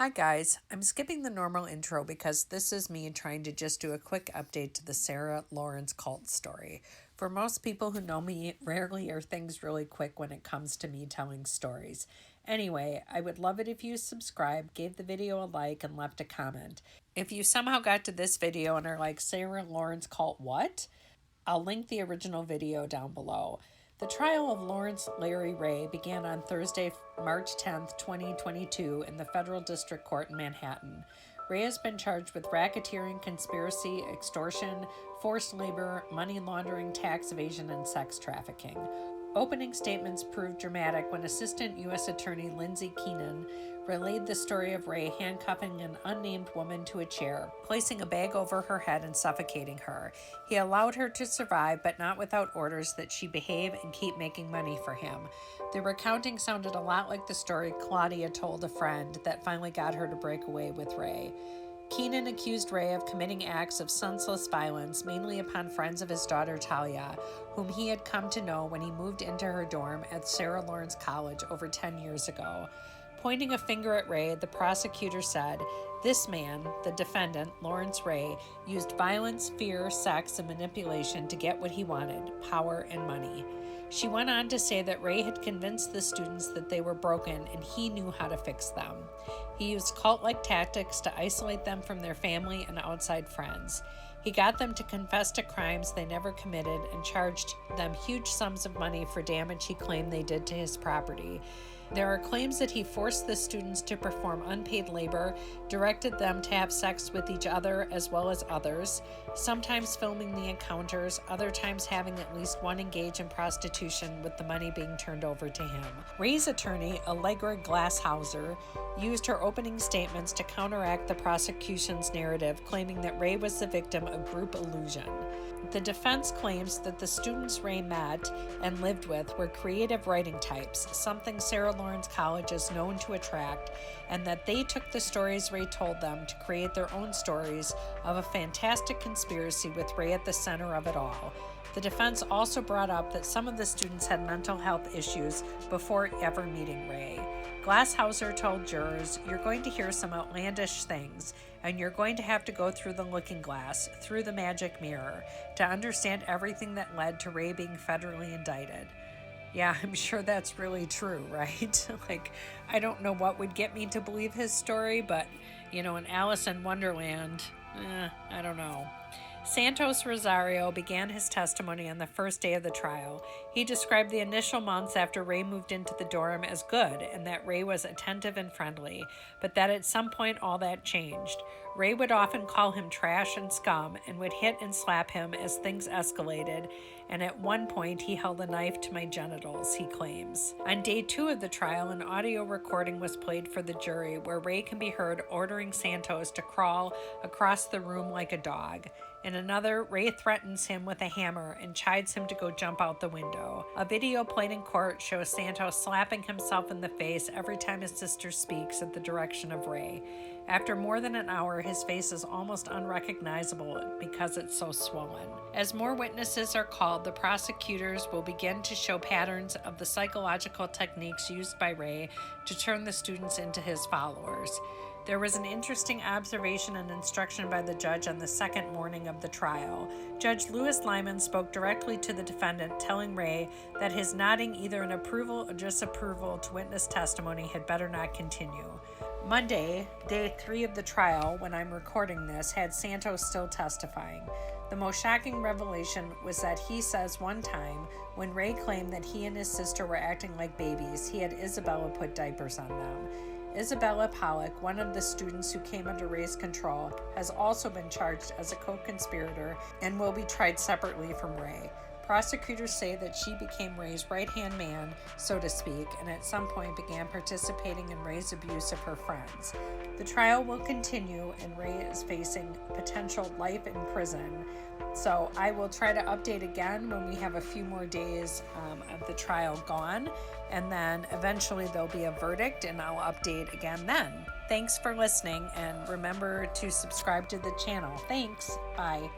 Hi guys, I'm skipping the normal intro because this is me trying to just do a quick update to the Sarah Lawrence cult story. For most people who know me, rarely are things really quick when it comes to me telling stories. Anyway, I would love it if you subscribed, gave the video a like, and left a comment. If you somehow got to this video and are like, Sarah Lawrence cult what? I'll link the original video down below. The trial of Lawrence Larry Ray began on Thursday, March 10th, 2022 in the Federal District Court in Manhattan. Ray has been charged with racketeering, conspiracy, extortion, forced labor, money laundering, tax evasion, and sex trafficking. Opening statements proved dramatic when Assistant U.S. Attorney Lindsay Keenan relayed the story of Ray handcuffing an unnamed woman to a chair, placing a bag over her head and suffocating her. He allowed her to survive, but not without orders that she behave and keep making money for him. The recounting sounded a lot like the story Claudia told a friend that finally got her to break away with Ray. Keenan accused Ray of committing acts of senseless violence, mainly upon friends of his daughter Talia, whom he had come to know when he moved into her dorm at Sarah Lawrence College over 10 years ago. Pointing a finger at Ray, the prosecutor said, "This man, the defendant, Lawrence Ray, used violence, fear, sex, and manipulation to get what he wanted, power and money." She went on to say that Ray had convinced the students that they were broken and he knew how to fix them. He used cult-like tactics to isolate them from their family and outside friends. He got them to confess to crimes they never committed and charged them huge sums of money for damage he claimed they did to his property. There are claims that he forced the students to perform unpaid labor, directed them to have sex with each other as well as others, sometimes filming the encounters, other times having at least one engage in prostitution with the money being turned over to him. Ray's attorney, Allegra Glasshauser, used her opening statements to counteract the prosecution's narrative, claiming that Ray was the victim of group illusion. The defense claims that the students Ray met and lived with were creative writing types, something Sarah Lawrence College is known to attract, and that they took the stories Ray told them to create their own stories of a fantastic conspiracy with Ray at the center of it all. The defense also brought up that some of the students had mental health issues before ever meeting Ray. Glasshauser told jurors, "You're going to hear some outlandish things, and you're going to have to go through the looking glass, through the magic mirror, to understand everything that led to Ray being federally indicted." Yeah, I'm sure that's really true, right? I don't know what would get me to believe his story, but, in Alice in Wonderland, I don't know. Santos Rosario began his testimony on the first day of the trial. He described the initial months after Ray moved into the dorm as good and that Ray was attentive and friendly, but that at some point all that changed. Ray would often call him trash and scum and would hit and slap him as things escalated, and at one point he held a knife to my genitals, he claims. On day 2 of the trial, an audio recording was played for the jury where Ray can be heard ordering Santos to crawl across the room like a dog. In another, Ray threatens him with a hammer and chides him to go jump out the window. A video played in court shows Santos slapping himself in the face every time his sister speaks at the direction of Ray. After more than an hour, his face is almost unrecognizable because it's so swollen. As more witnesses are called, the prosecutors will begin to show patterns of the psychological techniques used by Ray to turn the students into his followers. There was an interesting observation and instruction by the judge on the second morning of the trial. Judge Louis Lyman spoke directly to the defendant, telling Ray that his nodding either in approval or disapproval to witness testimony had better not continue. Monday, day 3 of the trial, when I'm recording this, had Santos still testifying. The most shocking revelation was that he says one time, when Ray claimed that he and his sister were acting like babies, he had Isabella put diapers on them. Isabella Pollock, one of the students who came under Ray's control, has also been charged as a co-conspirator and will be tried separately from Ray. Prosecutors say that she became Ray's right-hand man, so to speak, and at some point began participating in Ray's abuse of her friends. The trial will continue, and Ray is facing potential life in prison. So I will try to update again when we have a few more days of the trial gone, and then eventually there'll be a verdict, and I'll update again then. Thanks for listening, and remember to subscribe to the channel. Thanks. Bye.